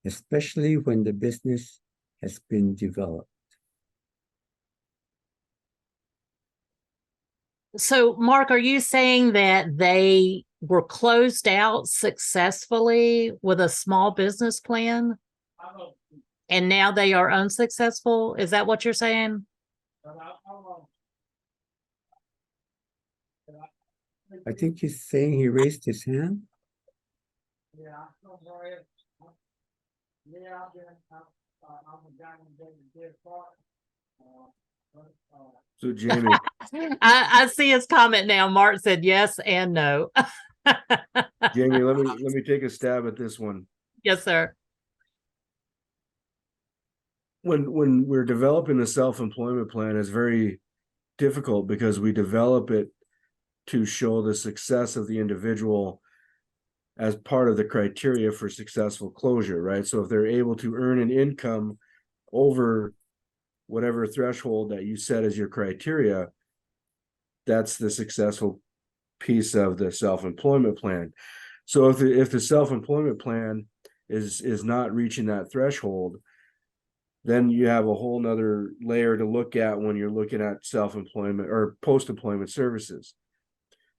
especially when the business has been developed? So, Mark, are you saying that they were closed out successfully with a small business plan and now they are unsuccessful? Is that what you're saying? I think he's saying he raised his hand. So Jamie, I see his comment now. Mark said yes and no. Jamie, let me take a stab at this one. Yes, sir. When we're developing the self-employment plan, it's very difficult because we develop it to show the success of the individual as part of the criteria for successful closure, right? So if they're able to earn an income over whatever threshold that you set as your criteria, that's the successful piece of the self-employment plan. So if the self-employment plan is not reaching that threshold, then you have a whole nother layer to look at when you're looking at self-employment or post-employment services.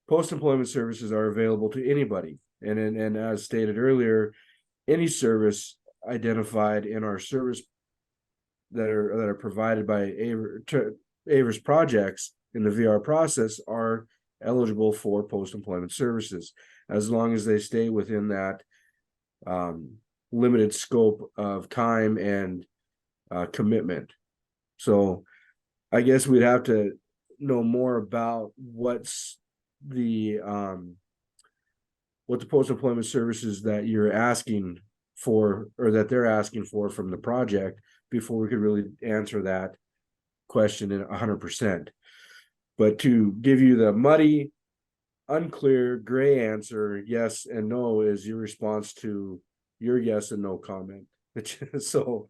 Post-employment services are available to anybody. And as stated earlier, any service identified in our service that are provided by Avers projects in the VR process are eligible for post-employment services, as long as they stay within that limited scope of time and commitment. So I guess we'd have to know more about what's the post-employment services that you're asking for, or that they're asking for from the project, before we could really answer that question in 100%. But to give you the muddy, unclear, gray answer, yes and no, is your response to your yes and no comment. So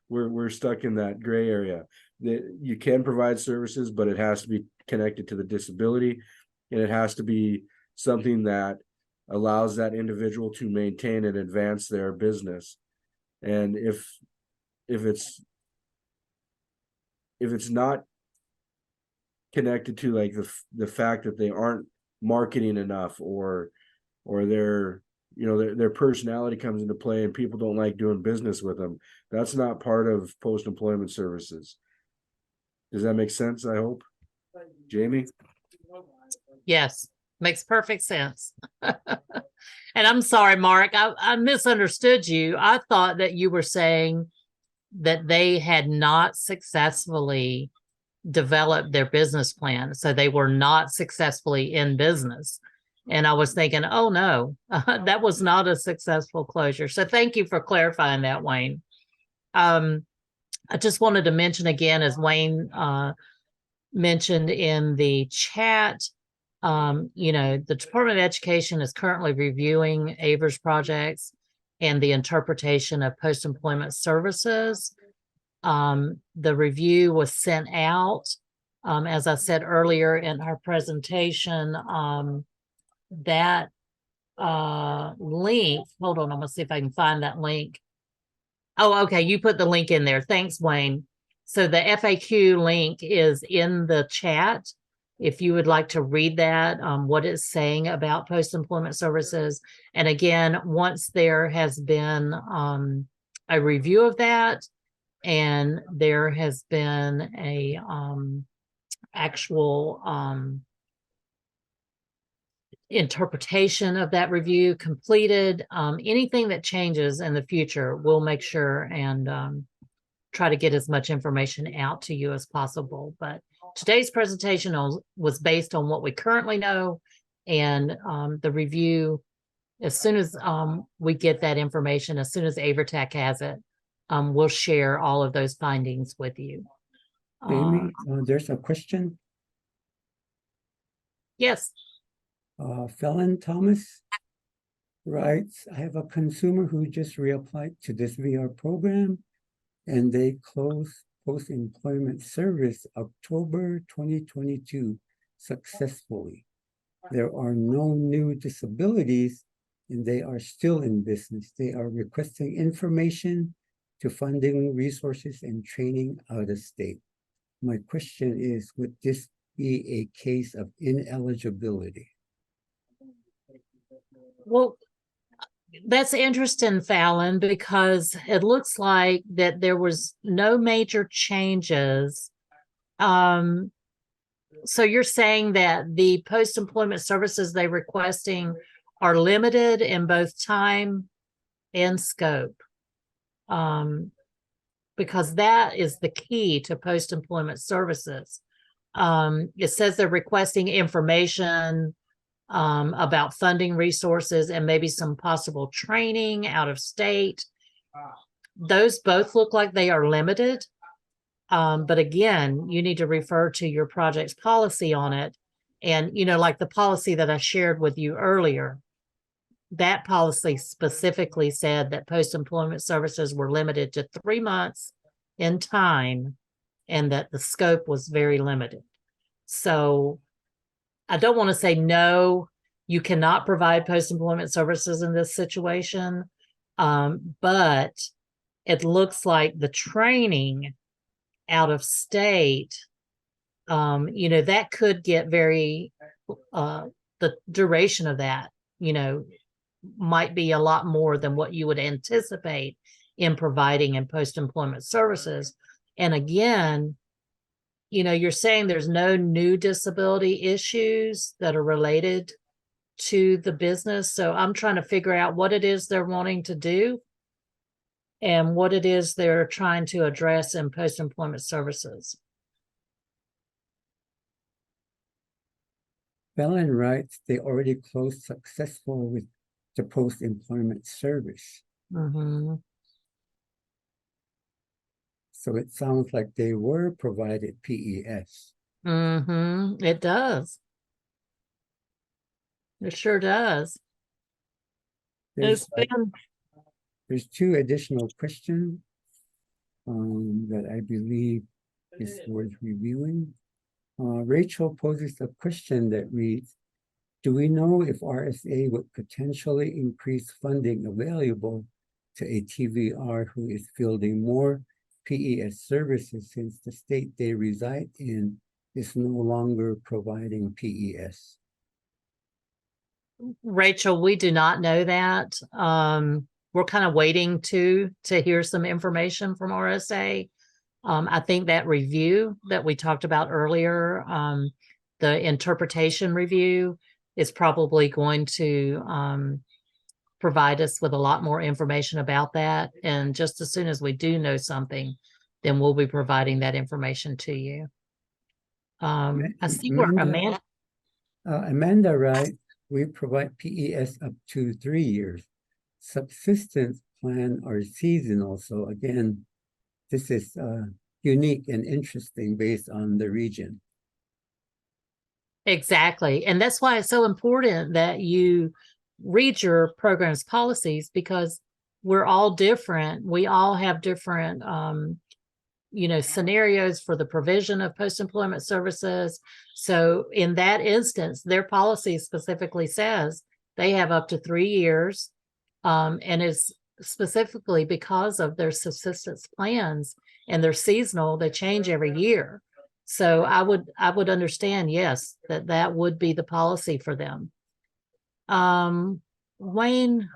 we're stuck in that gray area. You can provide services, but it has to be connected to the disability, and it has to be something that allows that individual to maintain and advance their business. And if it's not connected to like the fact that they aren't marketing enough, or their personality comes into play and people don't like doing business with them, that's not part of post-employment services. Does that make sense? I hope, Jamie? Yes, makes perfect sense. And I'm sorry, Mark, I misunderstood you. I thought that you were saying that they had not successfully developed their business plan, so they were not successfully in business. And I was thinking, oh no, that was not a successful closure. So thank you for clarifying that, Wayne. I just wanted to mention again, as Wayne mentioned in the chat, the Department of Education is currently reviewing Avers projects and the interpretation of post-employment services. The review was sent out, as I said earlier in our presentation. That link, hold on, I'm gonna see if I can find that link. Oh, okay, you put the link in there. Thanks, Wayne. So the FAQ link is in the chat. If you would like to read that, what it's saying about post-employment services. And again, once there has been a review of that, and there has been a actual interpretation of that review completed, anything that changes in the future, we'll make sure and try to get as much information out to you as possible. But today's presentation was based on what we currently know, and the review, as soon as we get that information, as soon as AverTech has it, we'll share all of those findings with you. Amy, there's a question. Yes. Felon Thomas writes, I have a consumer who just reapplied to this VR program and they closed post-employment service October 2022 successfully. There are no new disabilities and they are still in business. They are requesting information to funding resources and training out of state. My question is, would this be a case of ineligibility? Well, that's interesting, Fallon, because it looks like that there was no major changes. So you're saying that the post-employment services they're requesting are limited in both time and scope. Because that is the key to post-employment services. It says they're requesting information about funding resources and maybe some possible training out of state. Those both look like they are limited. But again, you need to refer to your project's policy on it. And, you know, like the policy that I shared with you earlier, that policy specifically said that post-employment services were limited to 3 months in time and that the scope was very limited. So I don't want to say no, you cannot provide post-employment services in this situation. But it looks like the training out of state, you know, that could get very, the duration of that, you know, might be a lot more than what you would anticipate in providing in post-employment services. And again, you know, you're saying there's no new disability issues that are related to the business. So I'm trying to figure out what it is they're wanting to do and what it is they're trying to address in post-employment services. Fallon writes they already closed successful with the post-employment service. Mm-hmm. So it sounds like they were provided PES. Mm-hmm. It does. It sure does. There's, It's been, there's 2 additional questions that I believe is worth reviewing. Rachel poses a question that reads, do we know if RSA would potentially increase funding available to a TVR who is fielding more PES services since the state they reside in is no longer providing PES? Rachel, we do not know that. We're kind of waiting to hear some information from RSA. I think that review that we talked about earlier, the interpretation review, is probably going to provide us with a lot more information about that. And just as soon as we do know something, then we'll be providing that information to you. I see where Amanda. Amanda writes, we provide PES up to 3 years. Subsistence plan are seasonal. So again, this is unique and interesting based on the region. Exactly. And that's why it's so important that you read your program's policies, because we're all different. We all have different, you know, scenarios for the provision of post-employment services. So in that instance, their policy specifically says they have up to 3 years, and it's specifically because of their subsistence plans and they're seasonal, they change every year. So I would understand, yes, that would be the policy for them. Wayne,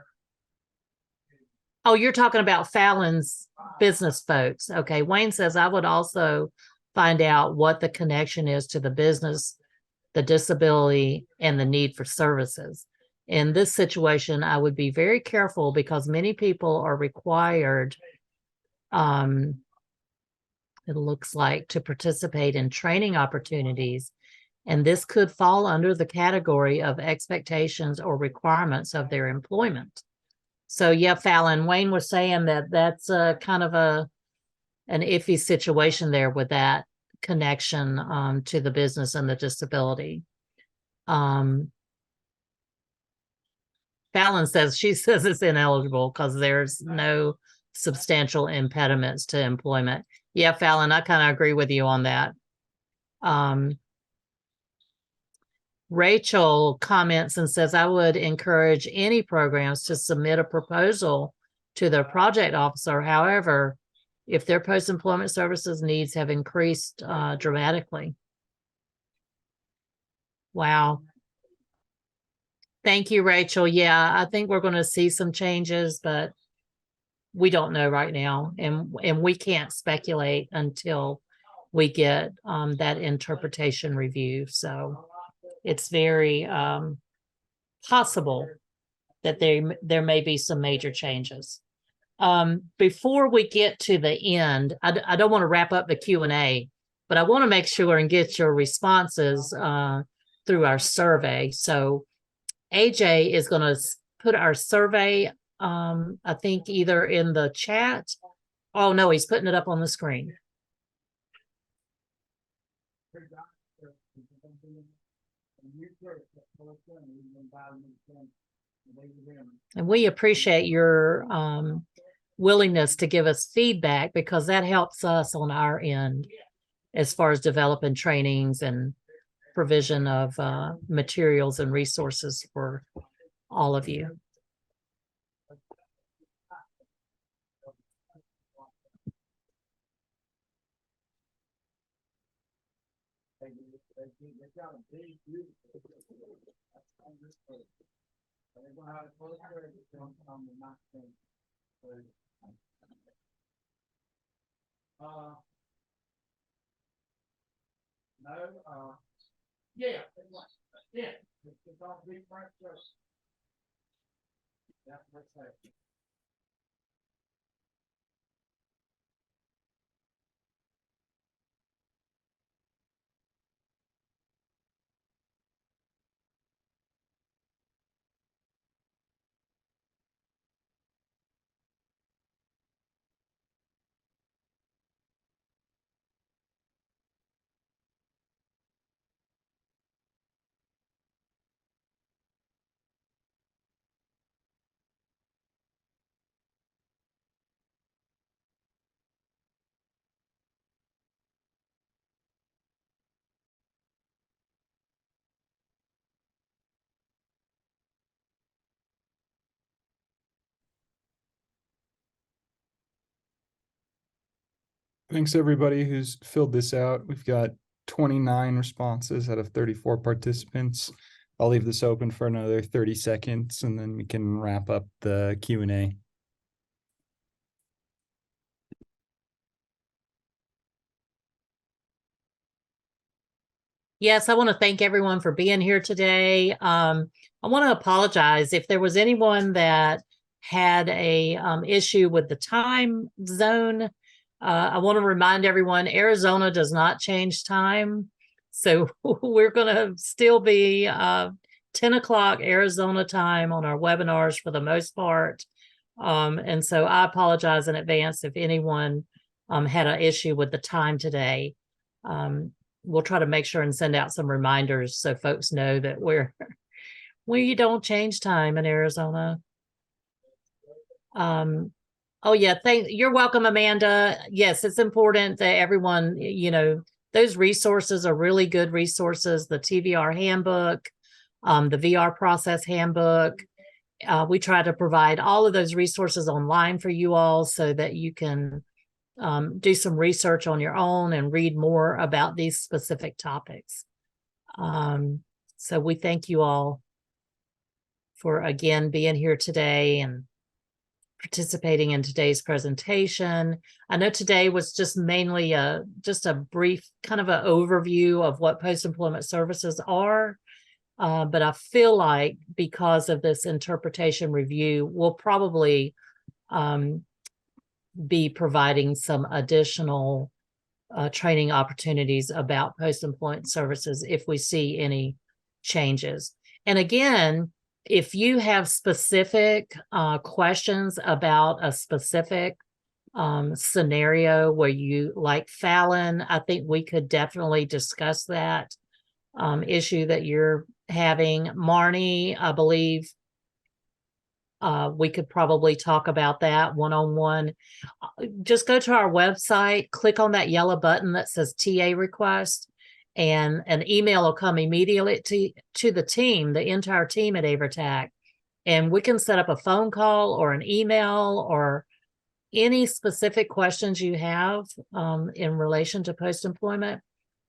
oh, you're talking about Fallon's business folks. Okay, Wayne says I would also find out what the connection is to the business, the disability, and the need for services. In this situation, I would be very careful because many people are required, it looks like, to participate in training opportunities. And this could fall under the category of expectations or requirements of their employment. So yeah, Fallon, Wayne was saying that that's a kind of an iffy situation there with that connection to the business and the disability. Fallon says, she says it's ineligible because there's no substantial impediments to employment. Yeah, Fallon, I kind of agree with you on that. Rachel comments and says, I would encourage any programs to submit a proposal to their project officer. However, if their post-employment services needs have increased dramatically. Wow. Thank you, Rachel. Yeah, I think we're going to see some changes, but we don't know right now. And we can't speculate until we get that interpretation review. So it's very possible that there may be some major changes. Before we get to the end, I don't want to wrap up the Q&A, but I want to make sure and get your responses through our survey. So AJ is going to put our survey, I think either in the chat. Oh no, he's putting it up on the screen. And we appreciate your willingness to give us feedback, because that helps us on our end as far as developing trainings and provision of materials and resources for all of you. Thanks everybody who's filled this out. We've got 29 responses out of 34 participants. I'll leave this open for another 30 seconds and then we can wrap up the Q&A. Yes, I want to thank everyone for being here today. I want to apologize if there was anyone that had a issue with the time zone. I want to remind everyone, Arizona does not change time. So we're going to still be 10 o'clock Arizona time on our webinars for the most part. And so I apologize in advance if anyone had an issue with the time today. We'll try to make sure and send out some reminders so folks know that we don't change time in Arizona. Oh yeah, you're welcome, Amanda. Yes, it's important that everyone, those resources are really good resources. The TVR handbook, the VR process handbook. We try to provide all of those resources online for you all so that you can do some research on your own and read more about these specific topics. So we thank you all for, again, being here today and participating in today's presentation. I know today was just mainly just a brief kind of an overview of what post-employment services are. But I feel like because of this interpretation review, we'll probably be providing some additional training opportunities about post-employment services if we see any changes. And again, if you have specific questions about a specific scenario where you, like Fallon, I think we could definitely discuss that issue that you're having. Marnie, I believe we could probably talk about that one-on-one. Just go to our website, click on that yellow button that says TA request, and an email will come immediately to the team, the entire team at AVERTAC. And we can set up a phone call or an email or any specific questions you have in relation to post-employment.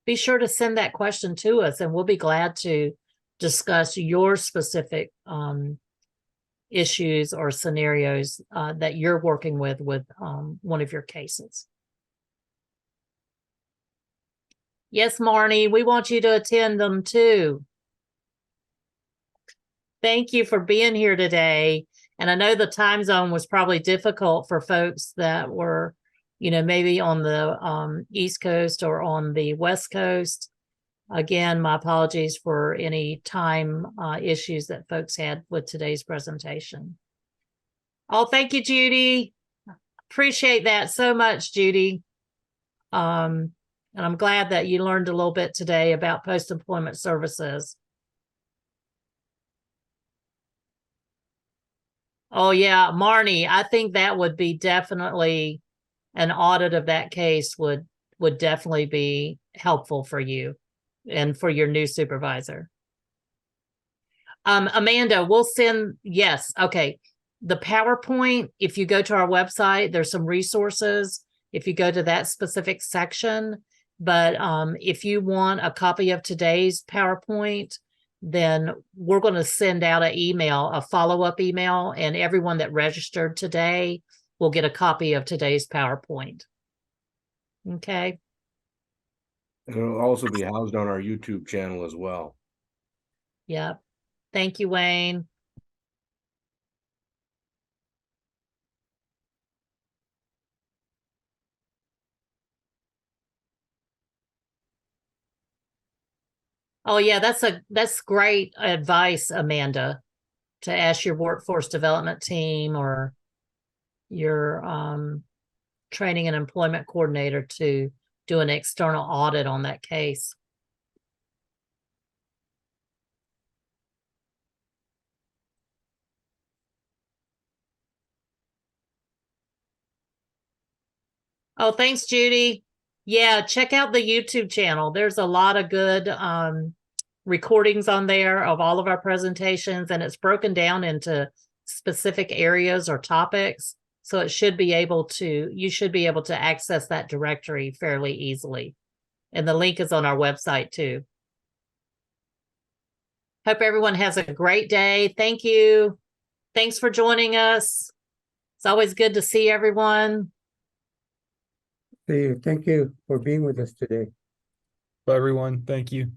Be sure to send that question to us, and we'll be glad to discuss your specific issues or scenarios that you're working with one of your cases. Yes, Marnie, we want you to attend them too. Thank you for being here today. And I know the time zone was probably difficult for folks that were, maybe on the East Coast or on the West Coast. Again, my apologies for any time issues that folks had with today's presentation. Oh, thank you, Judy. Appreciate that so much, Judy. And I'm glad that you learned a little bit today about post-employment services. Oh, yeah, Marnie, I think that would be definitely an audit of that case would definitely be helpful for you and for your new supervisor. Amanda, we'll send, yes, okay. The PowerPoint, if you go to our website, there's some resources if you go to that specific section. But if you want a copy of today's PowerPoint, then we're going to send out an email, a follow-up email, and everyone that registered today will get a copy of today's PowerPoint. Okay. It'll also be housed on our YouTube channel as well. Yep. Thank you, Wayne. Oh yeah, that's great advice, Amanda, to ask your workforce development team or your training and employment coordinator to do an external audit on that case. Oh, thanks, Judy. Yeah, check out the YouTube channel. There's a lot of good recordings on there of all of our presentations, and it's broken down into specific areas or topics. So you should be able to access that directory fairly easily. And the link is on our website too. Hope everyone has a great day. Thank you. Thanks for joining us. It's always good to see everyone. See you. Thank you for being with us today. Bye, everyone. Thank you.